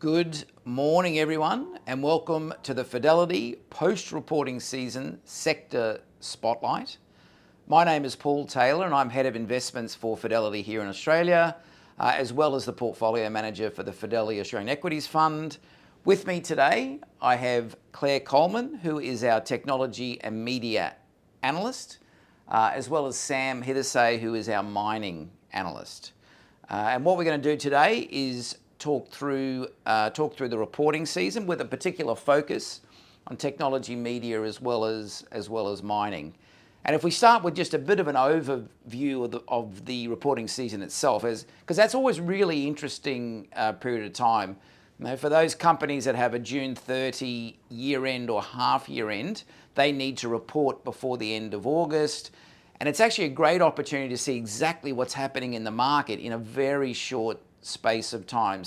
Good morning, everyone, and welcome to the Fidelity post-reporting season sector spotlight. My name is Paul Taylor, and I'm Head of Investments for Fidelity here in Australia, as well as the Portfolio Manager for the Fidelity Australian Equities Fund. With me today, I have Clare Coleman, who is our Technology and Media Analyst, as well as Sam Heithersay, who is our Mining Analyst. And what we're going to do today is talk through the reporting season with a particular focus on technology, media, as well as mining. And if we start with just a bit of an overview of the reporting season itself, because that's always really interesting period of time. You know, for those companies that have a June 30 year end or half year end, they need to report before the end of August. And it's actually a great opportunity to see exactly what's happening in the market in a very short space of time.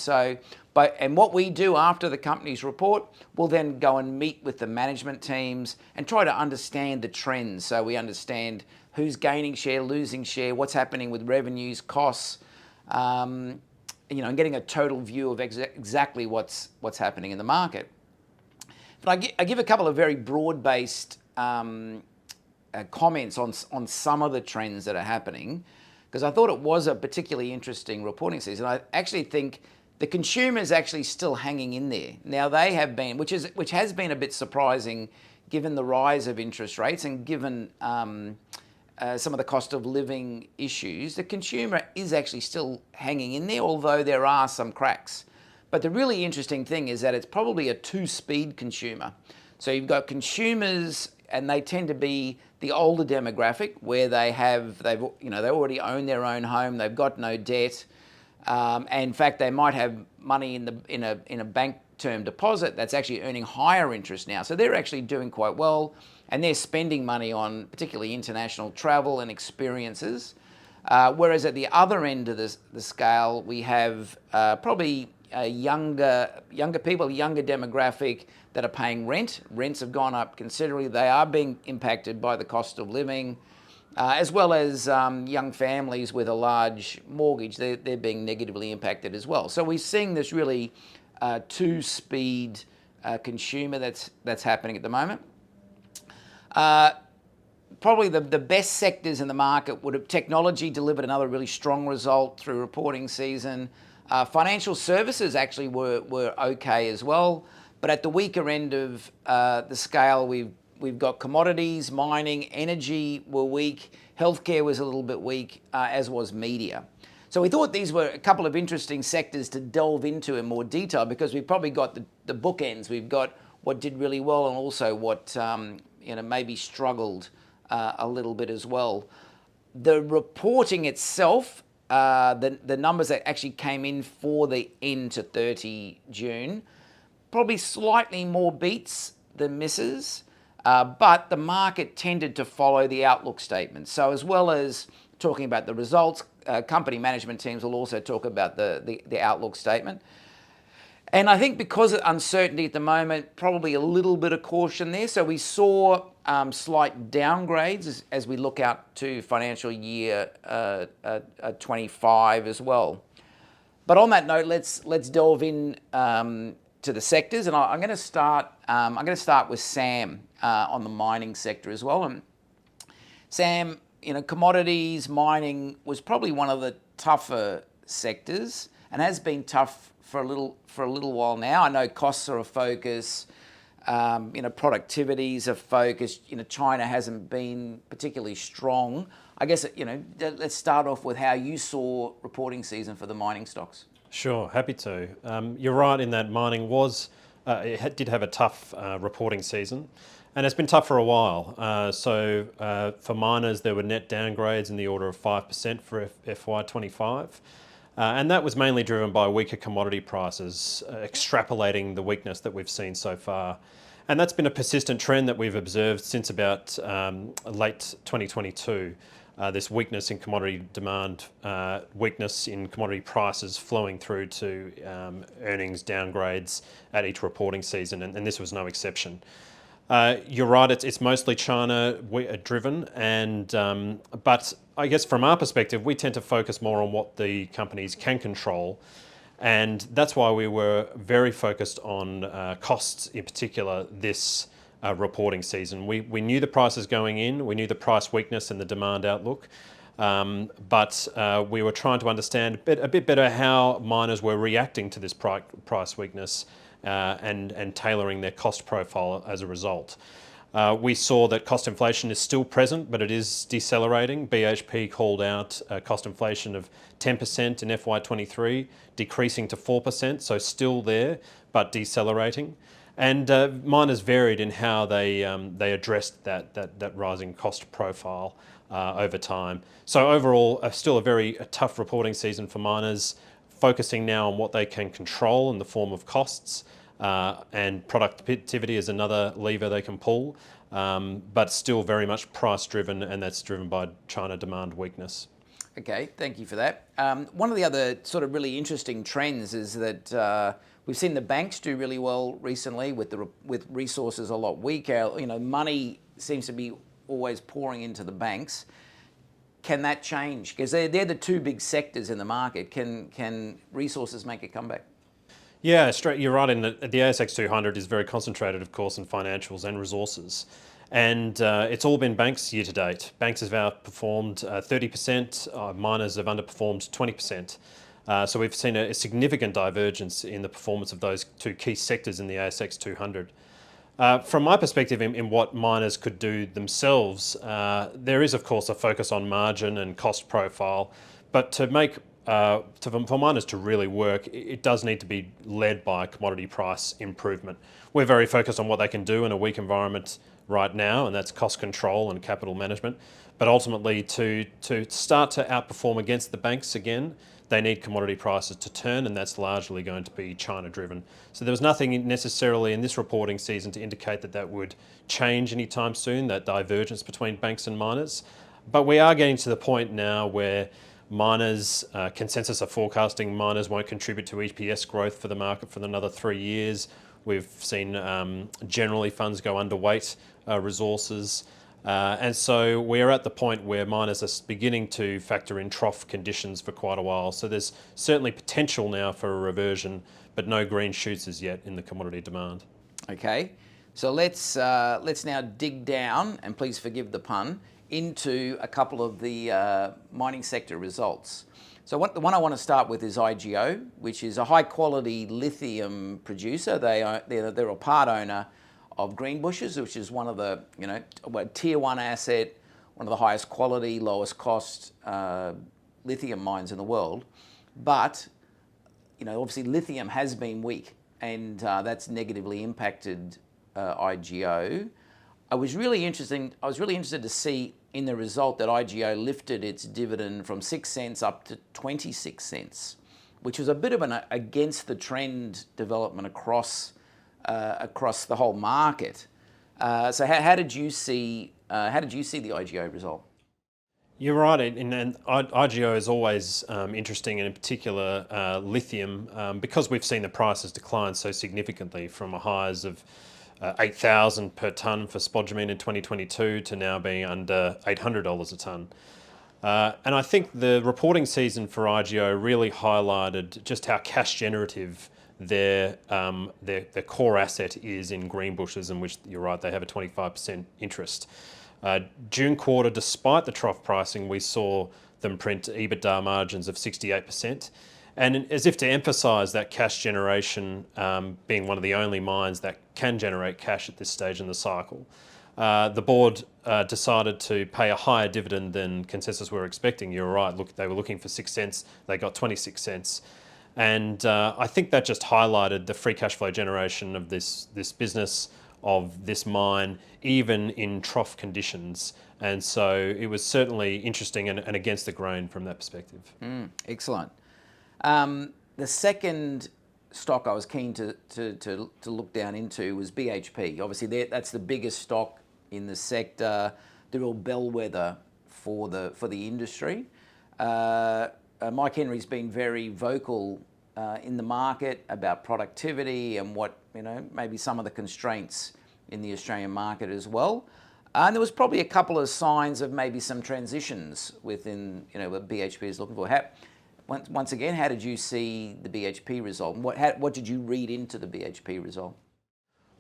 And what we do after the companies report, we'll then go and meet with the management teams and try to understand the trends. So we understand who's gaining share, losing share, what's happening with revenues, costs, and getting a total view of exactly what's happening in the market. But I give a couple of very broad-based comments on some of the trends that are happening, because I thought it was a particularly interesting reporting season. I actually think the consumer is actually still hanging in there. Now they have been, which has been a bit surprising given the rise of interest rates and given some of the cost of living issues. The consumer is actually still hanging in there, although there are some cracks. But the really interesting thing is that it's probably a two-speed consumer. So you've got consumers, and they tend to be the older demographic, where they already own their own home, they've got no debt, and in fact they might have money in a bank term deposit that's actually earning higher interest now. So they're actually doing quite well, and they're spending money on particularly international travel and experiences. Whereas at the other end of the scale, we have probably younger people, younger demographic that are paying rent. Rents have gone up considerably. They are being impacted by the cost of living, as well as young families with a large mortgage. They're being negatively impacted as well. So we're seeing this really two-speed consumer that's happening at the moment. Probably the best sectors in the market would have technology delivered another really strong result through reporting season. Financial services actually were okay as well, but at the weaker end of the scale, we've got commodities, mining, energy were weak, healthcare was a little bit weak, as was media. So we thought these were a couple of interesting sectors to delve into in more detail, because we've probably got the bookends. We've got what did really well and also what maybe struggled a little bit as well. The reporting itself, the numbers that actually came in for the end to 30 June, probably slightly more beats than misses, but the market tended to follow the outlook statement. So as well as talking about the results, company management teams will also talk about the outlook statement. And I think because of uncertainty at the moment, probably a little bit of caution there. So we saw slight downgrades as we look out to financial year 25 as well. But on that note, let's delve in to the sectors, and I'm going to start with Sam on the mining sector as well. And Sam, commodities mining was probably one of the tougher sectors and has been tough for a little while now. I know costs are a focus, productivity is a focus. China hasn't been particularly strong. I guess let's start off with how you saw reporting season for the mining stocks. Sure, happy to. You're right in that mining did have a tough reporting season, and it's been tough for a while. So for miners, there were net downgrades in the order of 5% for FY25. And that was mainly driven by weaker commodity prices, extrapolating the weakness that we've seen so far. And that's been a persistent trend that we've observed since about late 2022. This weakness in commodity demand, weakness in commodity prices flowing through to earnings downgrades at each reporting season, and this was no exception. You're right, it's mostly China driven, but I guess from our perspective, we tend to focus more on what the companies can control. And that's why we were very focused on costs in particular this reporting season. We knew the prices going in, we knew the price weakness and the demand outlook, but we were trying to understand a bit better how miners were reacting to this price weakness and tailoring their cost profile as a result. We saw that cost inflation is still present, but it is decelerating. BHP called out cost inflation of 10% in FY23, decreasing to 4%, so still there, but decelerating. And miners varied in how they addressed that rising cost profile over time. So overall, still a very tough reporting season for miners, focusing now on what they can control in the form of costs, and productivity is another lever they can pull, but still very much price driven, and that's driven by China demand weakness. Okay, thank you for that. One of the other sort of really interesting trends is that we've seen the banks do really well recently with resources a lot weaker. Money seems to be always pouring into the banks. Can that change? Because they're the two big sectors in the market. Can resources make a comeback? Yeah, you're right in that the ASX 200 is very concentrated, of course, in financials and resources. And it's all been banks year to date. Banks have outperformed 30%, miners have underperformed 20%. So we've seen a significant divergence in the performance of those two key sectors in the ASX 200. From my perspective, in what miners could do themselves, there is, of course, a focus on margin and cost profile, but for miners to really work, it does need to be led by commodity price improvement. We're very focused on what they can do in a weak environment right now, and that's cost control and capital management. But ultimately, to start to outperform against the banks again, they need commodity prices to turn, and that's largely going to be China driven. So there was nothing necessarily in this reporting season to indicate that would change anytime soon, that divergence between banks and miners. But we are getting to the point now where miners, consensus are forecasting miners won't contribute to EPS growth for the market for another 3 years. We've seen generally funds go underweight resources. And so we're at the point where miners are beginning to factor in trough conditions for quite a while. So there's certainly potential now for a reversion, but no green shoots as yet in the commodity demand. Okay, so let's now dig down, and please forgive the pun, into a couple of the mining sector results. So the one I want to start with is IGO, which is a high quality lithium producer. They're a part owner of Greenbushes, which is one of the tier one asset, one of the highest quality, lowest cost lithium mines in the world. But obviously lithium has been weak, and that's negatively impacted IGO. I was really interested to see in the result that IGO lifted its dividend from 6 cents up to 26 cents, which was a bit of an against the trend development across the whole market. So how did you see the IGO result? You're right, and IGO is always interesting, and in particular lithium, because we've seen the prices decline so significantly from a highs of 8,000 per tonne for spodumene in 2022 to now being under $800 a tonne. And I think the reporting season for IGO really highlighted just how cash generative their core asset is in Greenbushes, in which you're right, they have a 25% interest. June quarter, despite the trough pricing, we saw them print EBITDA margins of 68%. And as if to emphasise that cash generation, being one of the only mines that can generate cash at this stage in the cycle, the board decided to pay a higher dividend than consensus were expecting. You're right, look, they were looking for 6 cents, they got 26 cents. And I think that just highlighted the free cash flow generation of this business, of this mine, even in trough conditions. And so it was certainly interesting and against the grain from that perspective. Excellent. The second stock I was keen to look down into was BHP. Obviously, that's the biggest stock in the sector. They're all bellwether for the industry. Mike Henry's been very vocal in the market about productivity and what maybe some of the constraints in the Australian market as well. And there was probably a couple of signs of maybe some transitions within what BHP is looking for. Once again, how did you see the BHP result? What did you read into the BHP result?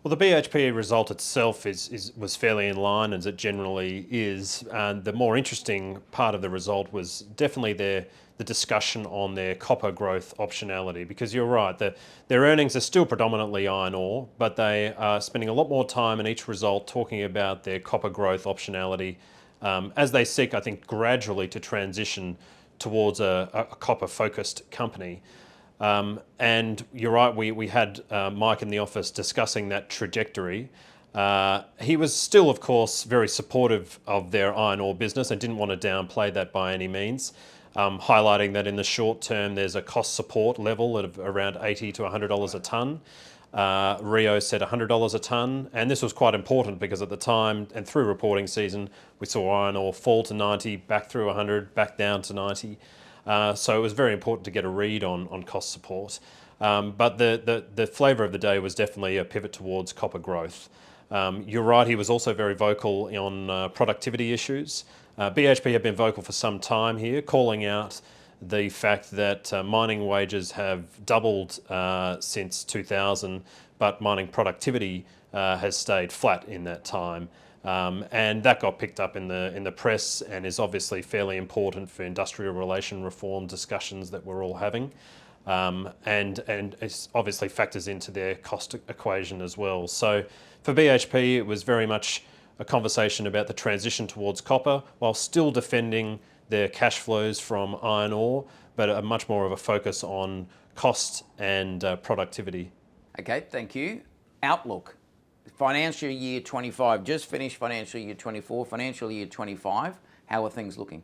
Well, the BHP result itself was fairly in line, as it generally is. And the more interesting part of the result was definitely the discussion on their copper growth optionality. Because you're right, their earnings are still predominantly iron ore, but they are spending a lot more time in each result talking about their copper growth optionality as they seek, I think, gradually to transition towards a copper-focused company. And you're right, we had Mike in the office discussing that trajectory. He was still, of course, very supportive of their iron ore business and didn't want to downplay that by any means, highlighting that in the short term there's a cost support level of around $80 to $100 a tonne. Rio said $100 a tonne, and this was quite important because at the time and through reporting season we saw iron ore fall to 90, back through 100, back down to 90. So it was very important to get a read on cost support. But the flavour of the day was definitely a pivot towards copper growth. You're right, he was also very vocal on productivity issues. BHP have been vocal for some time here, calling out the fact that mining wages have doubled since 2000, but mining productivity has stayed flat in that time. And that got picked up in the press and is obviously fairly important for industrial relation reform discussions that we're all having. And it obviously factors into their cost equation as well. So for BHP, it was very much a conversation about the transition towards copper while still defending their cash flows from iron ore, but a much more of a focus on cost and productivity. Okay, thank you. Outlook. Financial year 25, just finished financial year 24, financial year 25. How are things looking?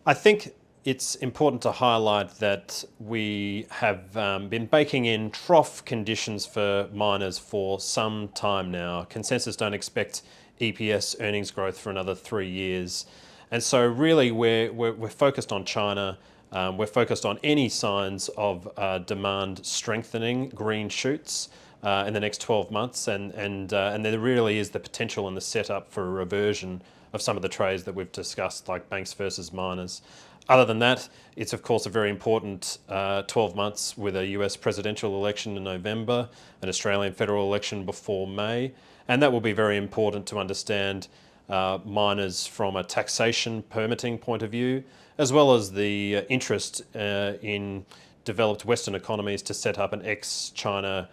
I think it's important to highlight that we have been baking in trough conditions for miners for some time now. Consensus don't expect EPS earnings growth for another 3 years. And so really we're focused on China. We're focused on any signs of demand strengthening, green shoots in the next 12 months. And there really is the potential and the setup for a reversion of some of the trades that we've discussed, like banks versus miners. Other than that, it's of course a very important 12 months with a US presidential election in November, an Australian federal election before May. And that will be very important to understand miners from a taxation permitting point of view, as well as the interest in developed Western economies to set up an ex-China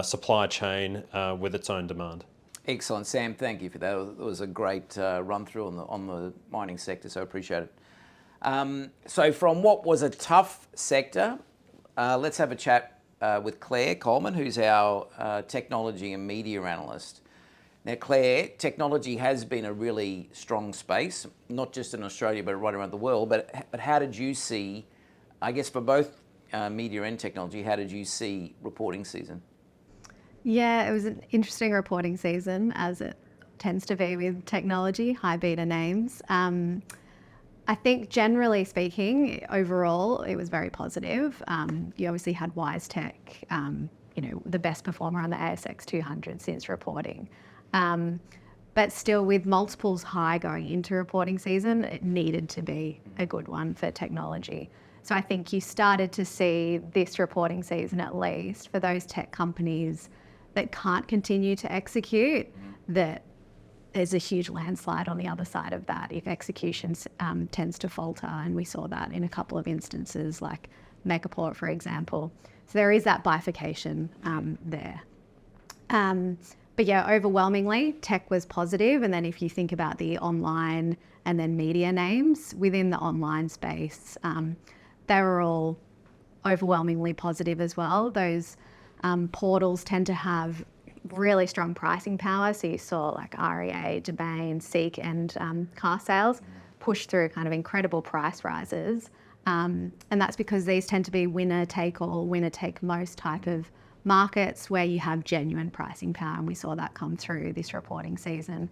supply chain with its own demand. Excellent, Sam. Thank you for that. It was a great run through on the mining sector, so I appreciate it. So from what was a tough sector, let's have a chat with Clare Coleman, who's our technology and media analyst. Now, Clare, technology has been a really strong space, not just in Australia, but right around the world. But how did you see, I guess for both media and technology, how did you see reporting season? Yeah, it was an interesting reporting season, as it tends to be with technology, high beta names. I think generally speaking, overall, it was very positive. You obviously had WiseTech, the best performer on the ASX 200 since reporting. But still, with multiples high going into reporting season, it needed to be a good one for technology. So I think you started to see this reporting season, at least, for those tech companies that can't continue to execute, that there's a huge landslide on the other side of that if execution tends to falter. And we saw that in a couple of instances, like Megaport, for example. So there is that bifurcation there. But yeah, overwhelmingly, tech was positive. And then if you think about the online and then media names within the online space, they were all overwhelmingly positive as well. Those portals tend to have really strong pricing power. So you saw like REA, Domain, Seek and car sales push through kind of incredible price rises. And that's because these tend to be winner take all, winner take most type of markets where you have genuine pricing power. And we saw that come through this reporting season.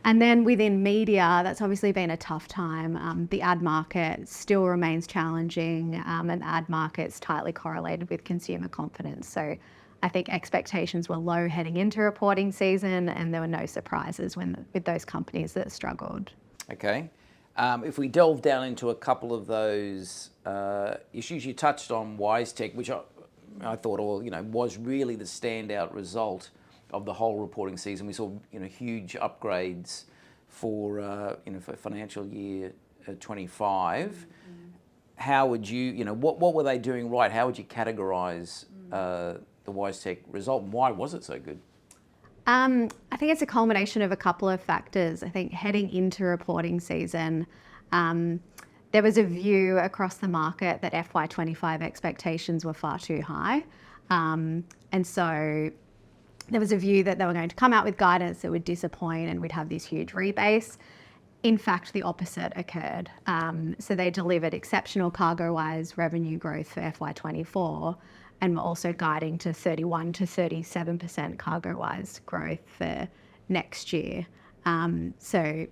And then within media, that's obviously been a tough time. The ad market still remains challenging, and the ad market's tightly correlated with consumer confidence. So I think expectations were low heading into reporting season, and there were no surprises with those companies that struggled. Okay. If we delve down into a couple of those issues, you touched on WiseTech, which I thought, was really the standout result of the whole reporting season. We saw, huge upgrades for financial year 25. How would you, what were they doing right? How would you categorise the WiseTech result, and why was it so good? I think it's a culmination of a couple of factors. I think heading into reporting season, there was a view across the market that FY25 expectations were far too high. And so there was a view that they were going to come out with guidance that would disappoint and we'd have this huge rebase. In fact, the opposite occurred. So they delivered exceptional CargoWise revenue growth for FY24 and were also guiding to 31 to 37% CargoWise growth for next year. So it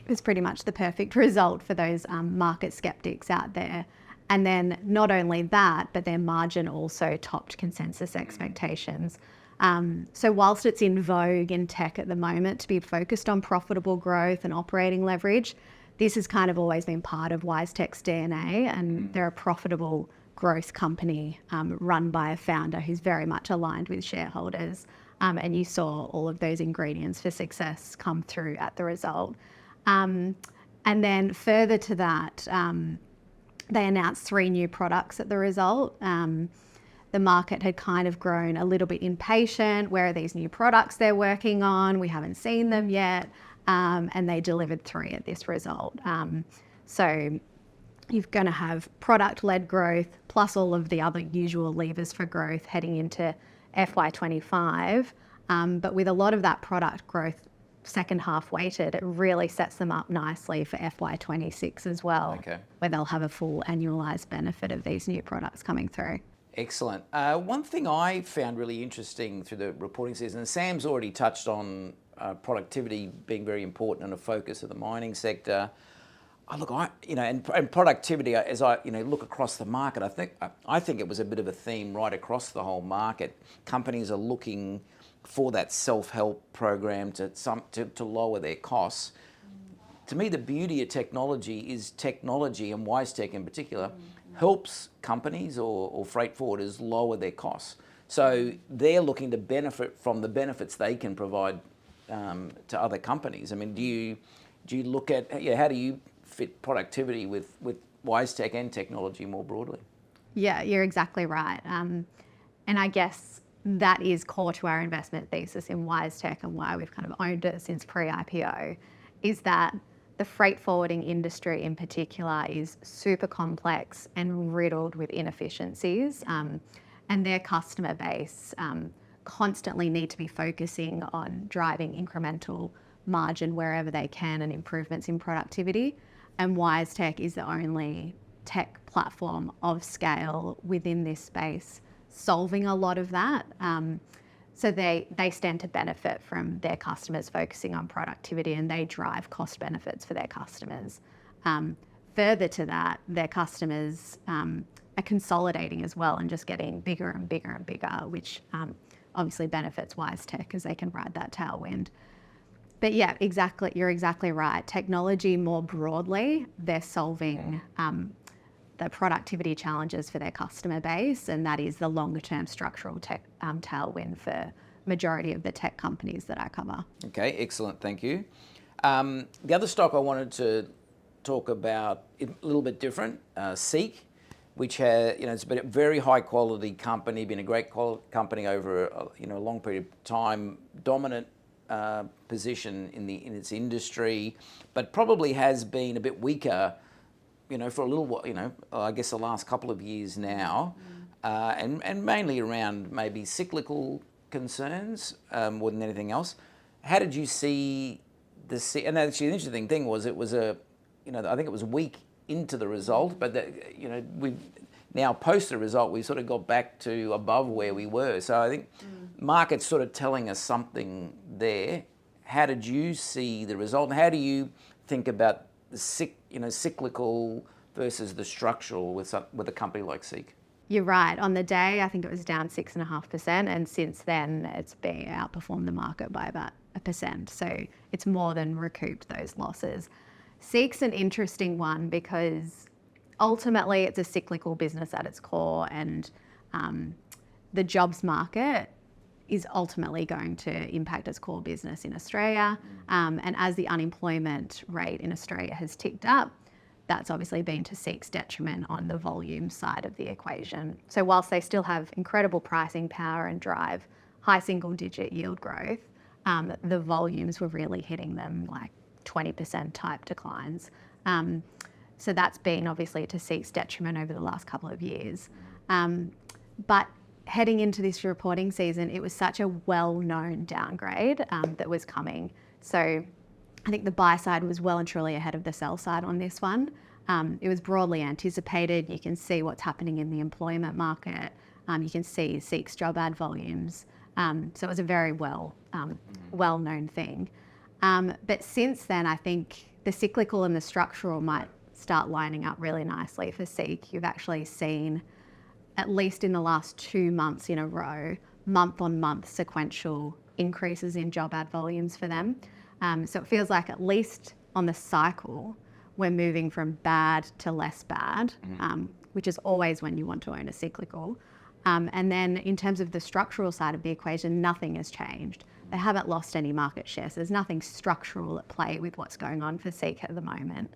was pretty much the perfect result for those market skeptics out there. And then not only that, but their margin also topped consensus expectations. So whilst it's in vogue in tech at the moment to be focused on profitable growth and operating leverage, this has kind of always been part of WiseTech's DNA, and they're a profitable growth company run by a founder who's very much aligned with shareholders. And you saw all of those ingredients for success come through at the result. And then further to that, they announced 3 new products at the result. The market had kind of grown a little bit impatient. Where are these new products they're working on? We haven't seen them yet. And they delivered 3 at this result. So you're going to have product-led growth plus all of the other usual levers for growth heading into FY25. But with a lot of that product growth second half weighted, it really sets them up nicely for FY26 as well, where they'll have a full annualised benefit of these new products coming through. Excellent. One thing I found really interesting through the reporting season, and Sam's already touched on productivity being very important and a focus of the mining sector. And productivity, as I look across the market, I think it was a bit of a theme right across the whole market. Companies are looking for that self-help program to lower their costs. To me, the beauty of technology is technology, and WiseTech in particular, helps companies or freight forwarders lower their costs. So they're looking to benefit from the benefits they can provide to other companies. I mean, do you look at how do you fit productivity with WiseTech and technology more broadly? Yeah, you're exactly right. And I guess that is core to our investment thesis in WiseTech and why we've kind of owned it since pre-IPO, is that the freight forwarding industry in particular is super complex and riddled with inefficiencies, and their customer base constantly need to be focusing on driving incremental margin wherever they can and improvements in productivity. And WiseTech is the only tech platform of scale within this space solving a lot of that. So they stand to benefit from their customers focusing on productivity, and they drive cost benefits for their customers. Further to that, their customers are consolidating as well and just getting bigger and bigger and bigger, which obviously benefits WiseTech as they can ride that tailwind. But yeah, exactly, you're exactly right. Technology more broadly, they're solving the productivity challenges for their customer base, and that is the longer term structural tech tailwind for majority of the tech companies that I cover. Okay, excellent, thank you. The other stock I wanted to talk about, a little bit different, Seek, which has, it's been a very high quality company, been a great company over a long period of time, dominant position in its industry, but probably has been a bit weaker, for a little while, I guess the last couple of years now, and mainly around maybe cyclical concerns more than anything else. How did you see and actually the interesting thing was it was I think it was weak into the result, but we now post the result, we sort of got back to above where we were. So I think market's sort of telling us something there. How did you see the result, and how do you think about the cyclical versus the structural with a company like Seek? You're right. On the day, I think it was down 6.5%, and since then it's been outperformed the market by about 1%. So it's more than recouped those losses. Seek's an interesting one because ultimately it's a cyclical business at its core, and the jobs market is ultimately going to impact its core business in Australia. And as the unemployment rate in Australia has ticked up, that's obviously been to Seek's detriment on the volume side of the equation. So whilst they still have incredible pricing power and drive high single-digit yield growth, the volumes were really hitting them like 20% type declines. So that's been obviously to Seek's detriment over the last couple of years. But heading into this reporting season, it was such a well-known downgrade that was coming. So I think the buy side was well and truly ahead of the sell side on this one. It was broadly anticipated. You can see what's happening in the employment market. You can see Seek's job ad volumes. So it was a very well-known thing. But since then, I think the cyclical and the structural might start lining up really nicely for Seek. You've actually seen, at least in the last 2 months in a row, month-on-month sequential increases in job ad volumes for them. So it feels like at least on the cycle, we're moving from bad to less bad, which is always when you want to own a cyclical. And then in terms of the structural side of the equation, nothing has changed. They haven't lost any market share, so there's nothing structural at play with what's going on for Seek at the moment.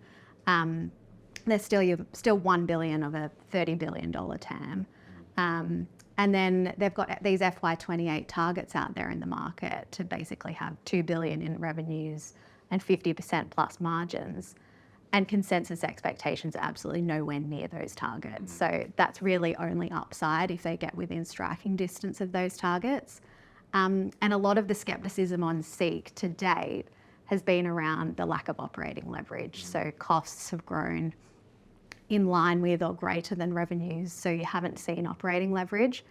There's still 1 billion of a $30 billion TAM. And then they've got these FY28 targets out there in the market to basically have 2 billion in revenues and 50% plus margins. And consensus expectations are absolutely nowhere near those targets. So that's really only upside if they get within striking distance of those targets. And a lot of the skepticism on Seek to date has been around the lack of operating leverage. So costs have grown in line with or greater than revenues, so you haven't seen operating leverage.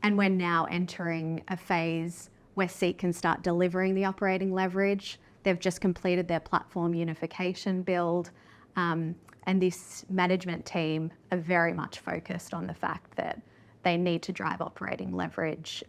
And we're now entering a phase where Seek can start delivering the operating leverage. They've just completed their platform unification build, and this management team are very much focused on the fact that they need to drive operating leverage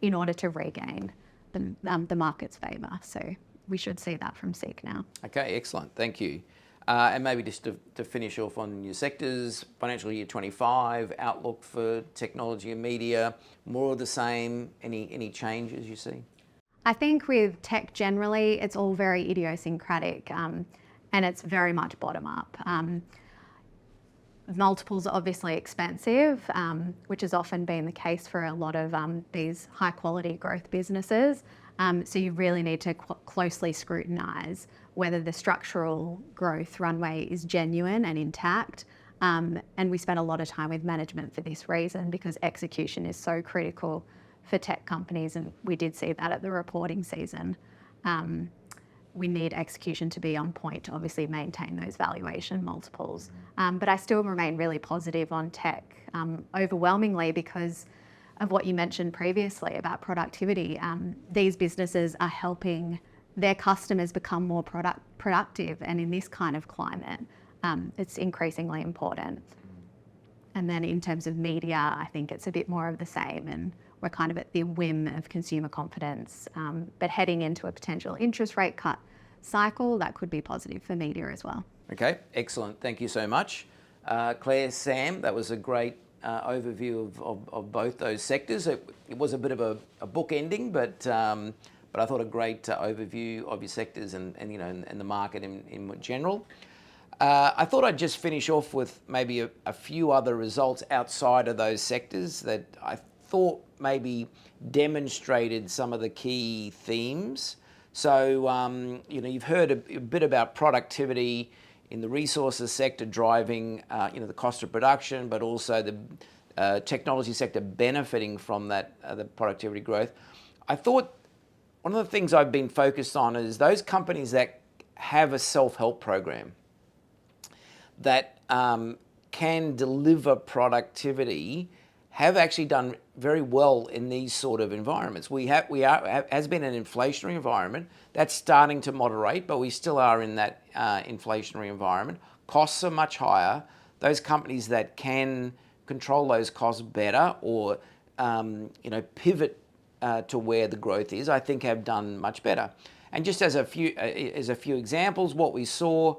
in order to regain the market's favour. So we should see that from Seek now. Okay, excellent. Thank you. And maybe just to finish off on your sectors, financial year 25, outlook for technology and media, more of the same, any changes you see? I think with tech generally, it's all very idiosyncratic and it's very much bottom up. Multiples are obviously expensive, which has often been the case for a lot of these high quality growth businesses. So you really need to closely scrutinise whether the structural growth runway is genuine and intact. And we spent a lot of time with management for this reason, because execution is so critical for tech companies, and we did see that at the reporting season. We need execution to be on point to obviously maintain those valuation multiples. But I still remain really positive on tech, overwhelmingly because of what you mentioned previously about productivity. These businesses are helping their customers become more productive, and in this kind of climate, it's increasingly important. And then in terms of media, I think it's a bit more of the same, and we're kind of at the whim of consumer confidence. But heading into a potential interest rate cut cycle, that could be positive for media as well. Okay, excellent. Thank you so much. Claire, Sam, that was a great overview of both those sectors. It was a bit of a book ending, but I thought a great overview of your sectors and the market in general. I thought I'd just finish off with maybe a few other results outside of those sectors that I thought maybe demonstrated some of the key themes. So, you've heard a bit about productivity in the resources sector driving, the cost of production, but also the technology sector benefiting from that, the productivity growth. I thought one of the things I've been focused on is those companies that have a self-help program that can deliver productivity have actually done very well in these sort of environments. Has been an inflationary environment that's starting to moderate, but we still are in that inflationary environment. Costs are much higher. Those companies that can control those costs better or pivot to where the growth is, I think have done much better. And just as a few examples, what we saw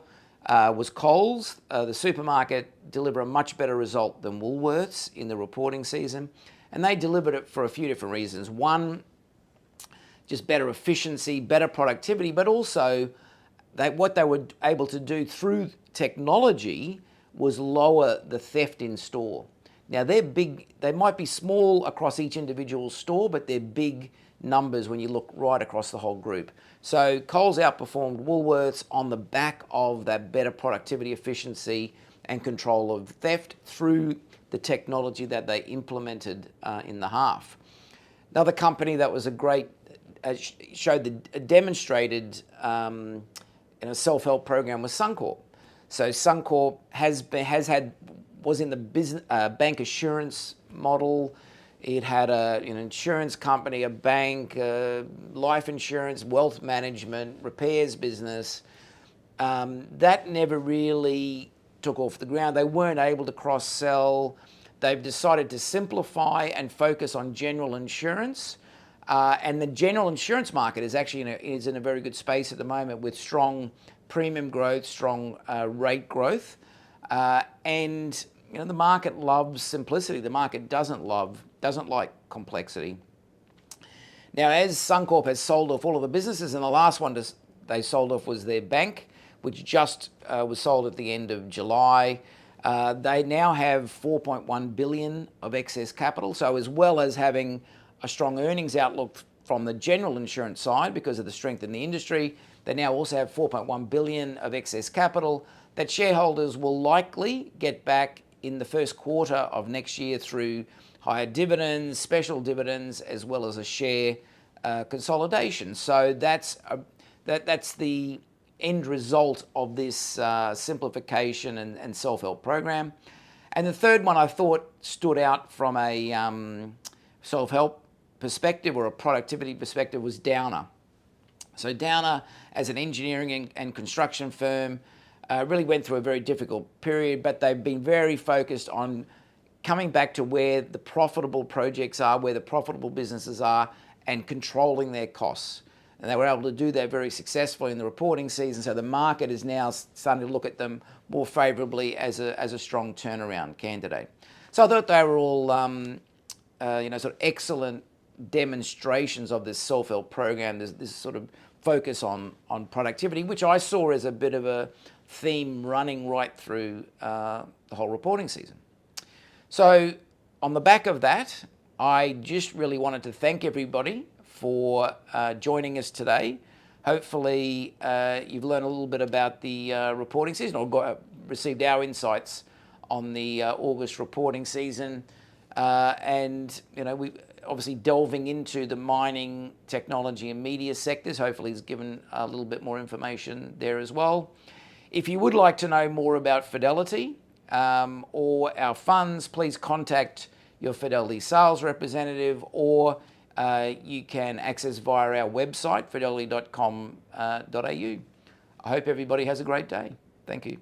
was Coles. The supermarket delivered a much better result than Woolworths in the reporting season, and they delivered it for a few different reasons. One, just better efficiency, better productivity, but also what they were able to do through technology was lower the theft in store. Now they're big, they might be small across each individual store, but they're big numbers when you look right across the whole group. So Coles outperformed Woolworths on the back of that better productivity, efficiency and control of theft through the technology that they implemented in the half. Another company that was a great, demonstrated self-help program was Suncorp. So Suncorp was in the business bank assurance model. It had an insurance company, a bank, life insurance, wealth management, repairs business. That never really took off the ground. They weren't able to cross-sell. They've decided to simplify and focus on general insurance. And the general insurance market is actually is in a very good space at the moment with strong premium growth, strong rate growth. And the market loves simplicity. The market doesn't like complexity. Now, as Suncorp has sold off all of the businesses, and the last one they sold off was their bank, which just was sold at the end of July. They now have 4.1 billion of excess capital. So as well as having a strong earnings outlook from the general insurance side because of the strength in the industry, they now also have 4.1 billion of excess capital that shareholders will likely get back in the first quarter of next year through higher dividends, special dividends, as well as a share consolidation. So that's the end result of this simplification and self-help program. And the third one I thought stood out from a self-help perspective or a productivity perspective was Downer. So Downer, as an engineering and construction firm, really went through a very difficult period, but they've been very focused on coming back to where the profitable projects are, where the profitable businesses are, and controlling their costs. And they were able to do that very successfully in the reporting season. So the market is now starting to look at them more favourably as a strong turnaround candidate. So I thought they were all, sort of excellent demonstrations of this self-help program. There's this sort of focus on productivity, which I saw as a bit of a theme running right through the whole reporting season. So on the back of that, I just really wanted to thank everybody for joining us today. Hopefully you've learned a little bit about the reporting season or received our insights on the August reporting season. And we obviously delving into the mining, technology and media sectors. Hopefully has given a little bit more information there as well. If you would like to know more about Fidelity or our funds, please contact your Fidelity sales representative, or you can access via our website, fidelity.com.au. I hope everybody has a great day. Thank you.